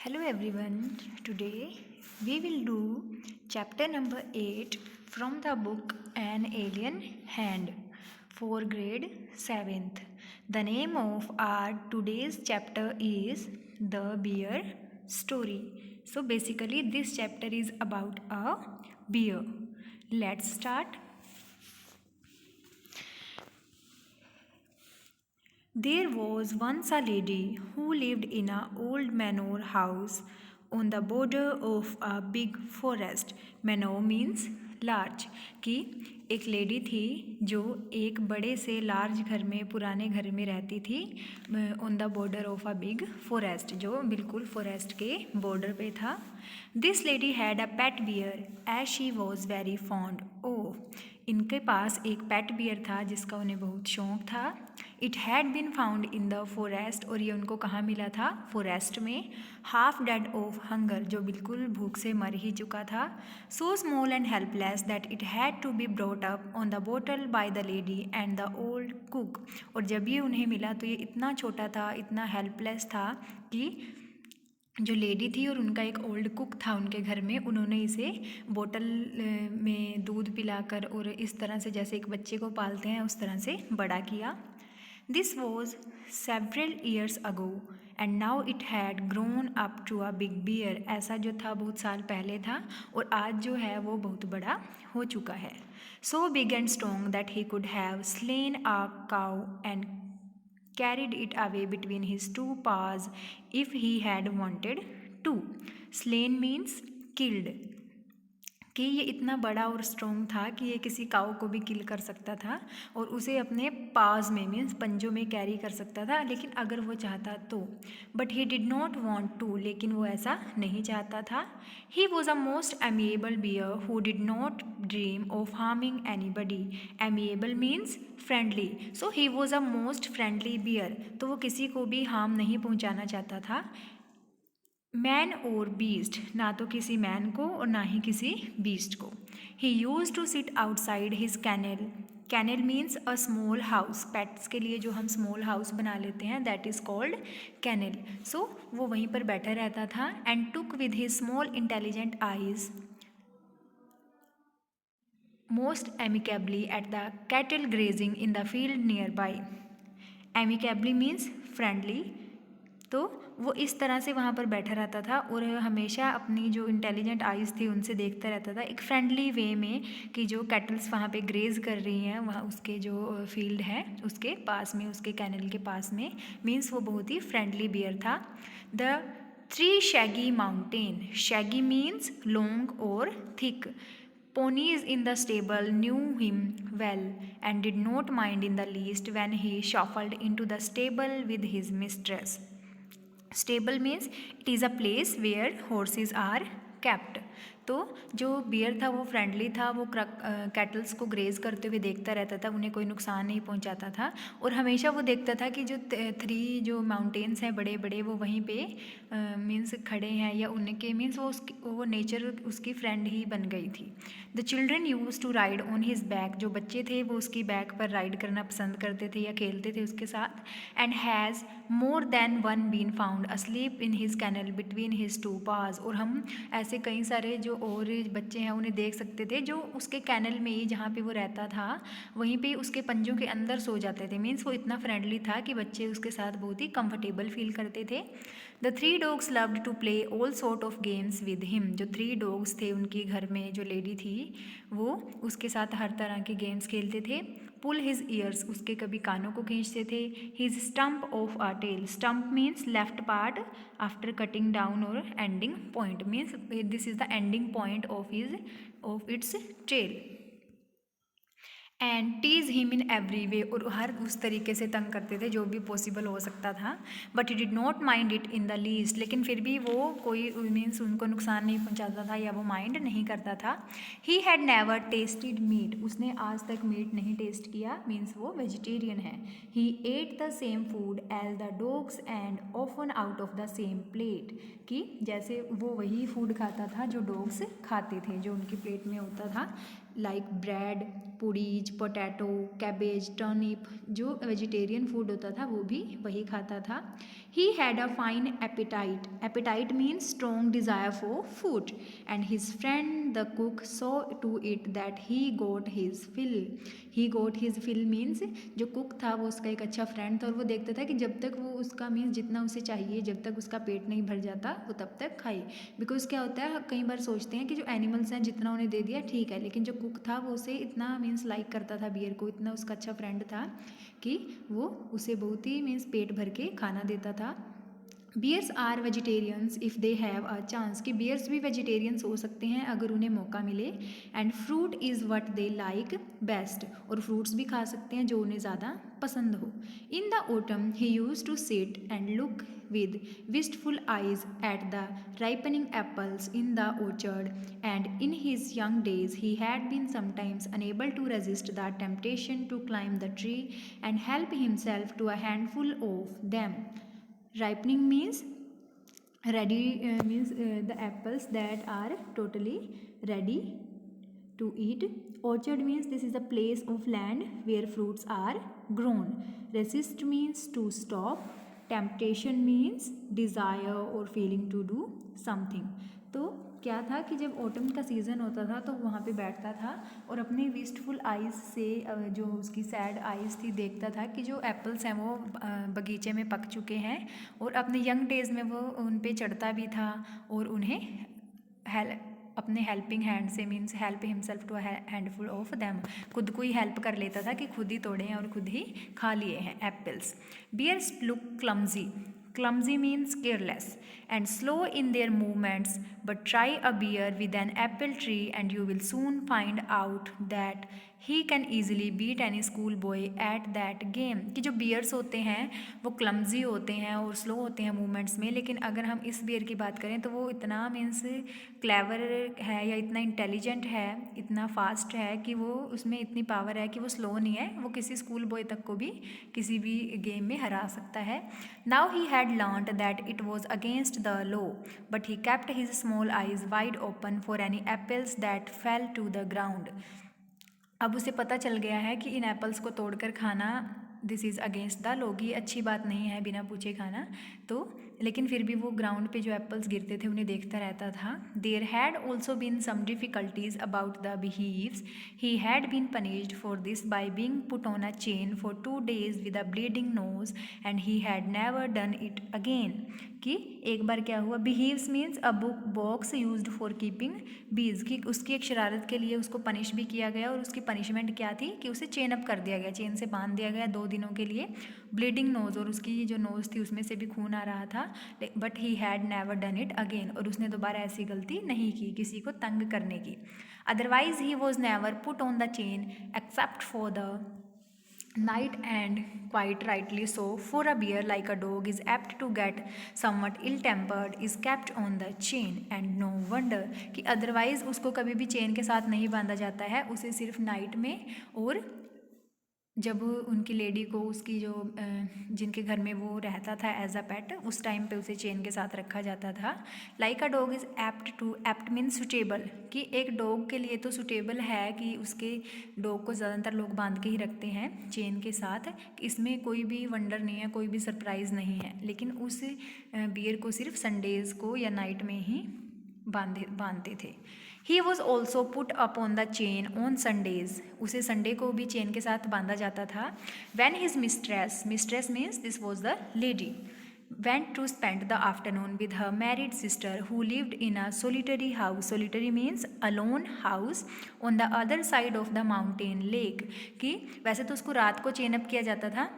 Hello everyone, today we will do chapter number 8 from the book An Alien Hand for grade 7th. The name of our today's chapter is The Bear Story. So basically this chapter is about a bear. Let's start. There was once a lady who lived in an old manor house on the border of a big forest. Manor means large. कि एक lady थी जो एक बड़े से large घर में पुराने घर में रहती थी on the border of a big forest जो बिल्कुल फॉरेस्ट के बॉर्डर पे था. This lady had a pet bear as she was very fond. Oh, इनके पास एक पेट बियर था जिसका उन्हें बहुत शौक था. It had been found in the forest, और ये उनको कहाँ मिला था? फॉरेस्ट में. हाफ डेड ऑफ हंगर, जो बिल्कुल भूख से मर ही चुका था. So small and helpless that it had to be brought up on the bottle by the lady and the old cook. और जब ये उन्हें मिला तो ये इतना छोटा था, इतना हेल्पलेस था कि जो लेडी थी और उनका एक ओल्ड कुक था उनके घर में, उन्होंने इसे बोतल में दूध पिलाकर और इस तरह से जैसे एक बच्चे को पालते हैं उस तरह से बड़ा किया. This was several years ago and now it had grown up to a big bear. ऐसा जो था बहुत साल पहले था और आज जो है वो बहुत बड़ा हो चुका है. So big and strong that he could have slain a cow and carried it away between his two paws if he had wanted to. Slain means killed. कि ये इतना बड़ा और स्ट्रॉन्ग था कि ये किसी काऊ को भी किल कर सकता था और उसे अपने पाज में मीन्स पंजों में कैरी कर सकता था, लेकिन अगर वो चाहता तो. But he did not want to, लेकिन वो ऐसा नहीं चाहता था. He was a most amiable bear who did not dream of harming anybody. Amiable means friendly. So he was a most friendly bear, तो वो किसी को भी हार्म नहीं पहुंचाना चाहता था. मैन और बीस्ट, ना तो किसी मैन को और ना ही किसी बीस्ट को. He use to sit outside his kennel. Kennel means a small house. Pets के लिए जो हम स्मॉल हाउस बना लेते हैं that is called kennel. So वो वहीं पर बैठा रहता था. And took with his small intelligent eyes most amicably at the cattle grazing in the field nearby. Amicably means friendly, तो वो इस तरह से वहाँ पर बैठा रहता था और हमेशा अपनी जो इंटेलिजेंट आइज़ थी उनसे देखता रहता था एक फ्रेंडली वे में कि जो कैटल्स वहाँ पे ग्रेज कर रही हैं वहाँ उसके जो फील्ड है उसके पास में, उसके कैनल के पास में. मीन्स वो बहुत ही फ्रेंडली बियर था. The three Shaggy mountain. Shaggy means long और thick. Ponies in the stable knew him well and did not mind in the least when he shuffled into the stable with his mistress. Stable means it is a place where horses are kept. तो जो beer था वो friendly था, वो kettles को graze करते हुए देखता रहता था, उन्हें कोई नुकसान नहीं पहुंचाता था. और हमेशा वो देखता था कि जो थ्री जो माउंटेन्स हैं बड़े बड़े वो वहीं पे मीन्स खड़े हैं या उनके मीन्स वो नेचर उसकी फ्रेंड ही बन गई थी. The children use to ride on his back. जो बच्चे थे वो उसकी बैक पर राइड करना पसंद करते थे या खेलते थे उसके साथ. And has more than one been found asleep in his kennel between his two paws. और हम ऐसे कई सारे जो और बच्चे हैं उन्हें देख सकते थे जो उसके कैनल में ही जहाँ पे वो रहता था वहीं पे उसके पंजों के अंदर सो जाते थे. मीन्स वो इतना फ्रेंडली था कि बच्चे उसके साथ बहुत ही कंफर्टेबल फील करते थे. The three dogs loved to play all sort of games with him. जो थ्री डॉग्स थे उनके घर में जो लेडी थी वो उसके साथ हर तरह के गेम्स खेलते थे. Pull his ears. उसके कभी कानों को खींचते थे. His stump of a tail. Stump means left part after cutting down और ending point means this is the ending point of its tail. And tease him in every way. और हर उस तरीके से तंग करते थे जो भी पॉसिबल हो सकता था. But he did not mind it in the least. लेकिन फिर भी वो कोई मीन्स उनको नुकसान नहीं पहुंचाता था या वो माइंड नहीं करता था. He had never tasted meat. उसने आज तक मीट नहीं टेस्ट किया. मीन्स वो वेजिटेरियन है. He ate the same food as the dogs and often out of the same plate. कि जैसे वो वही फूड खाता था जो डॉग्स खाते थे, जो उनकी प्लेट में होता था. Like bread, puris, potato, cabbage, turnip, जो वेजिटेरियन फूड होता था वो भी वही खाता था. He had a fine appetite. Appetite means strong desire for food. And his friend the cook saw to it that he got his fill. He got his fill means जो cook था वो उसका एक अच्छा फ्रेंड था, और वो देखता था कि जब तक वो उसका मीन्स जितना उसे चाहिए, जब तक उसका पेट नहीं भर जाता वो तब तक खाए. बिकॉज क्या होता है, कई बार सोचते हैं कि जो एनिमल्स हैं जितना उन्हें दे दिया ठीक है, लेकिन जो कुक था वो उसे इतना मीन्स लाइक करता था बियर को, इतना उसका अच्छा फ्रेंड था कि वो उसे बहुत ही मीन्स पेट भर के खाना देता था. Bears are vegetarians if they have a chance, कि बियर्स भी वेजिटेरियंस हो सकते हैं अगर उन्हें मौका मिले. And fruit is what they like best, और फ्रूट्स भी खा सकते हैं जो उन्हें ज़्यादा पसंद हो. In the autumn he use to sit and look with wistful eyes at the ripening apples in the orchard, and in his young days he had been sometimes unable to resist the temptation to climb the tree and help himself to a handful of them. Ripening means ready, means the apples that are totally ready to eat. Orchard means this is a place of land where fruits are grown. Resist means to stop. Temptation means desire or feeling to do something. तो क्या था कि जब autumn का season होता था तो वहाँ पे बैठता था और अपने विस्टफुल आइज़ से, जो उसकी सैड आइज़ थी, देखता था कि जो एप्पल्स हैं वो बगीचे में पक चुके हैं, और अपने यंग डेज़ में वो उन पे चढ़ता भी था और उन्हें अपने हेल्पिंग हैंड से means help himself to handful of them, खुद को ही हेल्प कर लेता था कि खुद ही तोड़े हैं और खुद ही खा लिए हैं apples. Bears look clumsy. Clumsy means careless and slow in their movements, but try a bear with an apple tree and you will soon find out that he can easily beat any school boy at that game. कि जो bears होते हैं वो clumsy होते हैं और slow होते हैं मूवमेंट्स में, लेकिन अगर हम इस बियर की बात करें तो वो इतना मीन्स क्लेवर है या इतना इंटेलिजेंट है, इतना फास्ट है कि वो उसमें इतनी पावर है कि वो स्लो नहीं है, वो किसी स्कूल बॉय तक को भी किसी भी गेम में हरा सकता है. Now he had learnt that it was against the law, but he kept his small eyes wide open for any apples that fell to the ground. अब उसे पता चल गया है कि इन एप्पल्स को तोड़कर खाना this is against the law, की अच्छी बात नहीं है बिना पूछे खाना. तो लेकिन फिर भी वो ग्राउंड पे जो एप्पल्स गिरते थे उन्हें देखता रहता था. There had also been some difficulties about the beehives. He had been punished for this by being put on a chain for 2 days with a bleeding nose and he had never done it again. कि एक बार क्या हुआ, beehives means a box used for keeping bees, की उसकी एक शरारत के लिए उसको पनिश भी किया गया, और उसकी पनिशमेंट क्या थी कि उसे चेन अप कर दिया गया, चेन से बांध दिया गया 2 दिनों के लिए. ब्लीडिंग नोज, और उसकी जो नोज थी उसमें से भी खून आ रहा था. But he had never done it again, और उसने दोबारा ऐसी गलती नहीं की किसी को तंग करने की. Otherwise he was never put on the chain except for the night, and quite rightly so, for a bear like a dog is apt to get somewhat ill-tempered is kept on the chain, and no wonder कि otherwise उसको कभी भी chain के साथ नहीं बांधा जाता है, उसे सिर्फ नाइट में, और जब उनकी लेडी को उसकी जो जिनके घर में वो रहता था एज अ पेट, उस टाइम पे उसे चेन के साथ रखा जाता था. Like a dog is apt to, apt mean suitable, कि एक डॉग के लिए तो सुटेबल है कि उसके डॉग को ज़्यादातर लोग बांध के ही रखते हैं चेन के साथ, इसमें कोई भी वंडर नहीं है, कोई भी सरप्राइज़ नहीं है. लेकिन उस बियर को सिर्फ संडेज़ को या नाइट में ही बांधते थे. He was also put up on the chain on Sundays, उसे संडे को भी चेन के साथ बांधा जाता था. When his mistress, mistress means this was the lady, went to spend the afternoon with her married sister who lived in a solitary house. Solitary means alone house on the other side of the mountain lake. कि वैसे तो उसको रात को chain up किया जाता था,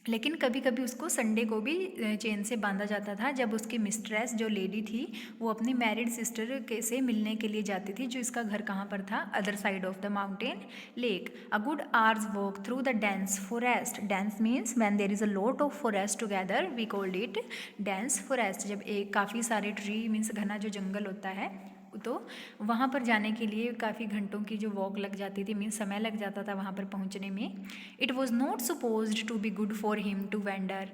लेकिन कभी कभी उसको संडे को भी चेन से बांधा जाता था, जब उसकी मिस्ट्रेस जो लेडी थी वो अपनी मैरिड सिस्टर के से मिलने के लिए जाती थी, जो इसका घर कहाँ पर था, other side of the mountain lake. A good hour's walk through the dense forest. Dense means when there is a lot of forest together we called it dense forest. जब एक काफ़ी सारे ट्री मीन्स घना जो जंगल होता है, तो वहाँ पर जाने के लिए काफ़ी घंटों की जो वॉक लग जाती थी, मीन्स समय लग जाता था वहाँ पर पहुँचने में. It was not supposed to be good for him to wander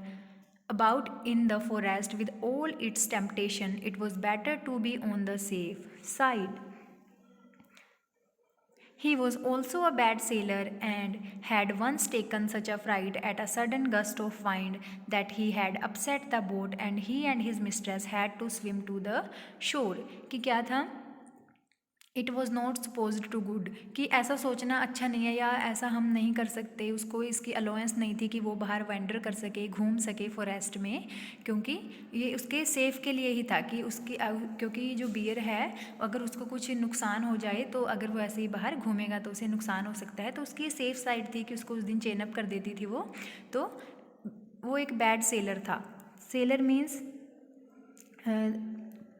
about in the forest with all its temptation. It was better to be on the safe side. He was also a bad sailor and had once taken such a fright at a sudden gust of wind that he had upset the boat and he and his mistress had to swim to the shore. कि क्या था, it was not supposed to good, कि ऐसा सोचना अच्छा नहीं है या ऐसा हम नहीं कर सकते, उसको इसकी अलाउंस नहीं थी कि वो बाहर वेंडर कर सके, घूम सके फॉरेस्ट में, क्योंकि ये उसके सेफ़ के लिए ही था कि उसकी क्योंकि जो बियर है अगर उसको कुछ नुकसान हो जाए तो अगर वो ऐसे ही बाहर घूमेगा तो उसे नुकसान हो सकता है, तो उसकी सेफ़ साइड थी कि उसको उस दिन चेन अप कर देती थी वो। तो वो एक बैड सेलर था। Seller means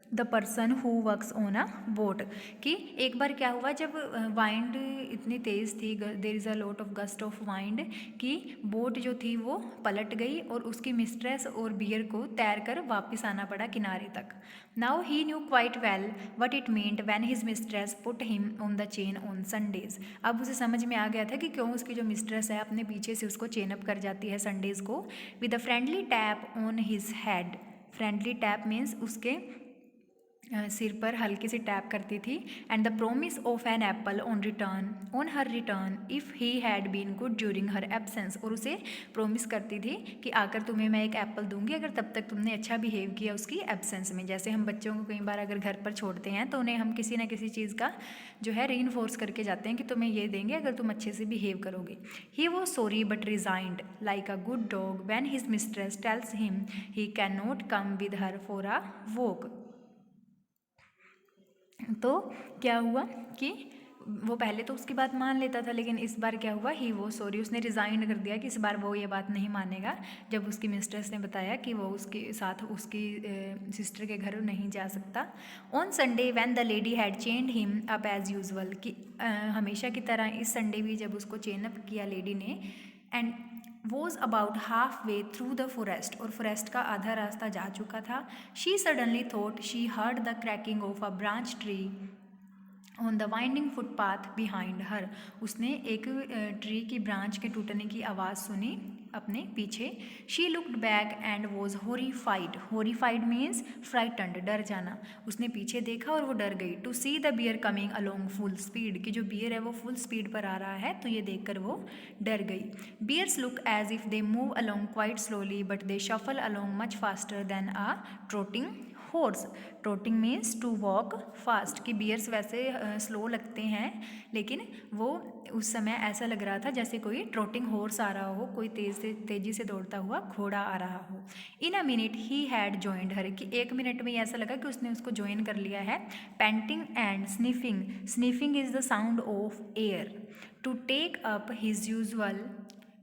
the person who works on a boat. कि एक बार क्या हुआ, जब वाइंड इतनी तेज़ थी, there is a lot of gust of wind, कि बोट जो थी वो पलट गई और उसकी मिस्ट्रेस और बियर को तैर कर वापस आना पड़ा किनारे तक। Now he knew quite well what it meant when his mistress put him on the chain on Sundays. अब उसे समझ में आ गया था कि क्यों उसकी जो मिस्ट्रेस है अपने पीछे से उसको चेन अप कर जाती है संडेज़ को। With a friendly tap on his head, friendly tap means उसके सिर पर हल्की सी टैप करती थी। And the promise of an apple on her return if he had been good during her absence, और उसे प्रोमिस करती थी कि आकर तुम्हें मैं एक एप्पल दूंगी अगर तब तक तुमने अच्छा बिहेव किया उसकी एब्सेंस में। जैसे हम बच्चों को कई बार अगर घर पर छोड़ते हैं तो उन्हें हम किसी न किसी चीज़ का जो है रीइंफोर्स करके जाते हैं कि तुम्हें ये देंगे अगर तुम अच्छे से बिहेव करोगे। He was sorry but resigned like a good dog when his mistress tells him he can not come with her for a walk. तो क्या हुआ कि वो पहले तो उसकी बात मान लेता था, लेकिन इस बार क्या हुआ, ही वो सॉरी, उसने रिज़ाइन कर दिया कि इस बार वो ये बात नहीं मानेगा। जब उसकी मिस्ट्रेस ने बताया कि वो उसके साथ उसकी सिस्टर के घर नहीं जा सकता। On Sunday when the lady had chained him up as usual, कि हमेशा की तरह इस संडे भी जब उसको चेन अप किया लेडी ने, and was about half way through the forest, और फॉरेस्ट का आधा रास्ता जा चुका था। She suddenly thought she heard the cracking of a branch tree on the winding footpath behind her, उसने एक ट्री की ब्रांच के टूटने की आवाज़ सुनी अपने पीछे। She looked back and was horrified, horrified means frightened, डर जाना। उसने पीछे देखा और वो डर गई। To see the bear coming along full speed, कि जो बियर है वो फुल स्पीड पर आ रहा है, तो ये देखकर वो डर गई। Bears look as if they move along quite slowly but they shuffle along much faster than a trotting horse. Trotting means to walk fast, कि बियर्स वैसे स्लो लगते हैं लेकिन वो उस समय ऐसा लग रहा था जैसे कोई ट्रोटिंग हॉर्स आ रहा हो, कोई तेज़ी से दौड़ता हुआ घोड़ा आ रहा हो। In a minute he had joined her, कि एक मिनट में ऐसा लगा कि उसने उसको ज्वाइन कर लिया है। Panting and sniffing, sniffing is the sound of air. To take up his usual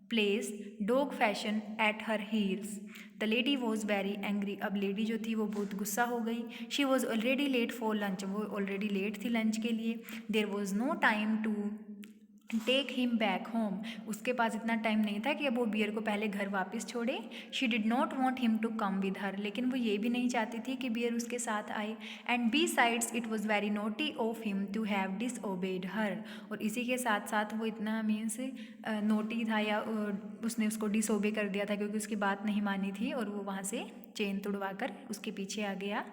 place dog fashion at her heels. The lady was very angry, अब लेडी जो थी वो बहुत गुस्सा हो गई। She was already late for lunch, वो already late थी लंच के लिए। There was no time to take him back home, उसके पास इतना टाइम नहीं था कि अब वो बियर को पहले घर वापस छोड़े। She did not want him to come with her, लेकिन वो ये भी नहीं चाहती थी कि बियर उसके साथ आए। And besides it was very naughty of him to have disobeyed her, और इसी के साथ साथ वो इतना मीन्स नोटी था या उसने उसको डिसओबे कर दिया था क्योंकि उसकी बात नहीं मानी थी और वो वहाँ से चेन तुड़वा कर उसके पीछे आ गया।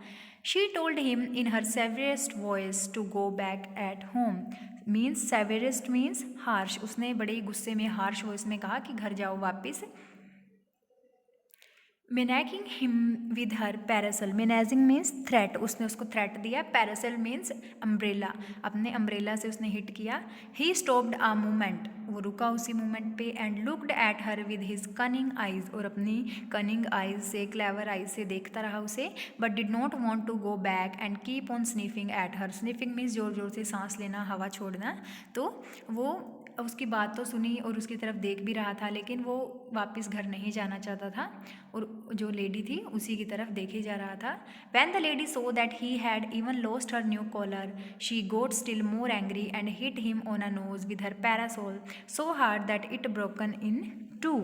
She told him in her severest voice to go back at home, means severest means harsh, उसने बड़े ही गुस्से में हार्श वॉइस में कहा कि घर जाओ वापस। Menacing him with her parasol, menacing means threat, उसने उसको थ्रेट दिया। पैरासल मीन्स अम्ब्रेला, अपने अम्ब्रेला से उसने हिट किया। ही स्टॉप्ड अ मोमेंट, वो रुका उसी मोमेंट पे। And looked at her with his cunning eyes, और अपनी कनिंग आइज से, क्लेवर आइज से देखता रहा उसे। But did not want to go back and keep on sniffing at her, sniffing means जोर जोर से सांस लेना, हवा छोड़ना। तो वो उसकी बात तो सुनी और उसकी तरफ देख भी रहा था, लेकिन वो वापस घर नहीं जाना चाहता था और जो लेडी थी उसी की तरफ देखे जा रहा था। When the lady saw that he had even lost her new collar, she got still more angry and hit him on a nose with her parasol so hard that it broken in two.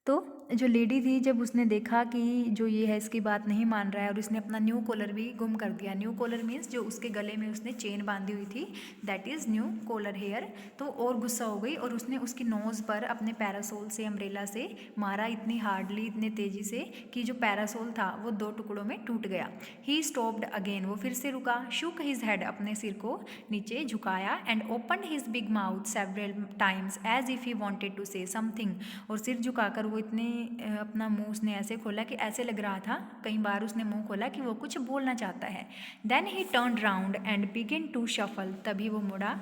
तो जो lady थी जब उसने देखा कि जो ये है इसकी बात नहीं मान रहा है और उसने अपना न्यू कॉलर भी गुम कर दिया। न्यू कॉलर मीन्स जो उसके गले में उसने चेन बांधी हुई थी, that is new collar hair. तो और गुस्सा हो गई और उसने उसकी नोज़ पर अपने पैरासोल से, अम्ब्रेला से मारा इतनी हार्डली, इतने तेज़ी से कि जो पैरासोल था वो 2 टुकड़ों में टूट गया। ही स्टॉप्ड अगेन, वो फिर से रुका। शुक हिज हेड, अपने सिर को नीचे झुकाया। And opened his big mouth several times as if he wanted to say something, और सिर झुकाकर वो इतने अपना मुंह उसने ऐसे खोला कि ऐसे लग रहा था, कई बार उसने मुंह खोला कि वो कुछ बोलना चाहता है। Then he turn round and begin to shuffle, तभी वो मुड़ा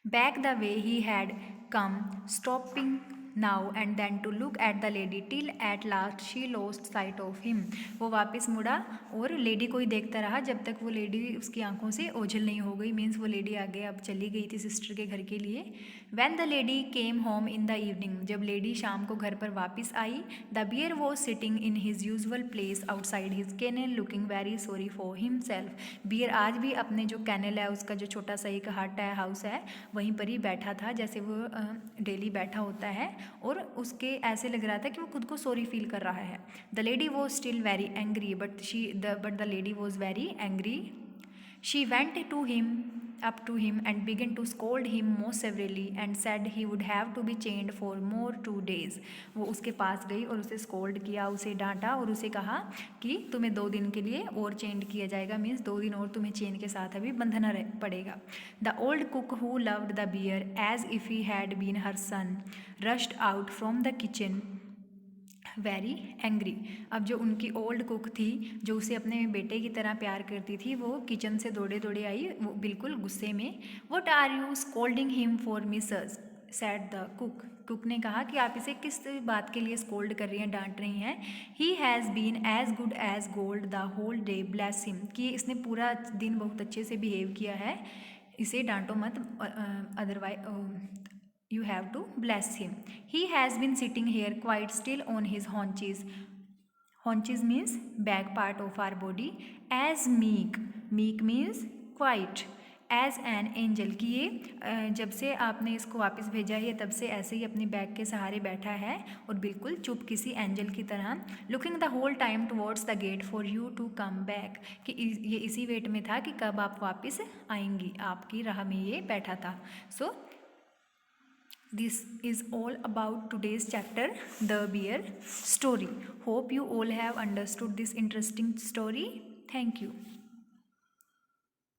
back the way he had come, stopping now and then to look at the lady till at last she lost sight of him। वो वापस मुड़ा और lady को ही देखता रहा जब तक वो लेडी उसकी आंखों से ओझल नहीं हो गई। मीन्स वो लेडी आगे अब चली गई थी सिस्टर के घर के लिए। When the lady came home in the evening, जब लेडी शाम को घर पर वापस आई, the bear was sitting in his usual place outside his kennel looking very sorry for himself। Bear आज भी अपने जो कैनल है, उसका जो छोटा सा एक हट है, हाउस है, वहीं पर ही बैठा था जैसे वो डेली बैठा होता है, और उसके ऐसे लग रहा था कि वो खुद को सॉरी फील कर रहा है। The lady was still very angry but the lady was very angry. She went to him up to him and began to scold him most severely and said he would have to be chained for more 2 days। वो उसके पास गई और उसे scold किया, उसे डांटा और उसे कहा कि तुम्हें 2 दिन के लिए और चेंड किया जाएगा। मीन्स 2 दिन और तुम्हें चेन के साथ अभी बंधना पड़ेगा। The old cook who loved the bear as if he had been her son rushed out from the kitchen very angry. अब जो उनकी ओल्ड कुक थी, जो उसे अपने बेटे की तरह प्यार करती थी, वो किचन से दौड़े दौड़े आई, वो बिल्कुल गुस्से में। What are you scolding him for missus, said the cook. Cook ने कहा कि आप इसे किस बात के लिए स्कोल्ड कर रही हैं, डांट रही हैं। He has been as good as gold the whole day bless him, कि इसने पूरा दिन बहुत अच्छे से बिहेव किया है, इसे डांटो मत, otherwise you have to bless him। He has been sitting here quite still on his haunches। Haunches means back part of our body। as meek, meek means quiet, as an angel, कि ये जब से आपने इसको वापस भेजा है तब से ऐसे ही अपनी बैग के सहारे बैठा है और बिल्कुल चुप, किसी एंजल की तरह। Looking the whole time towards the gate for you to come back, कि ये इसी वेट में था कि कब आप वापस आएंगी, आपकी राह में ये बैठा था। सो this is all about today's chapter, The Bear Story। Hope you all have understood this interesting story। Thank you।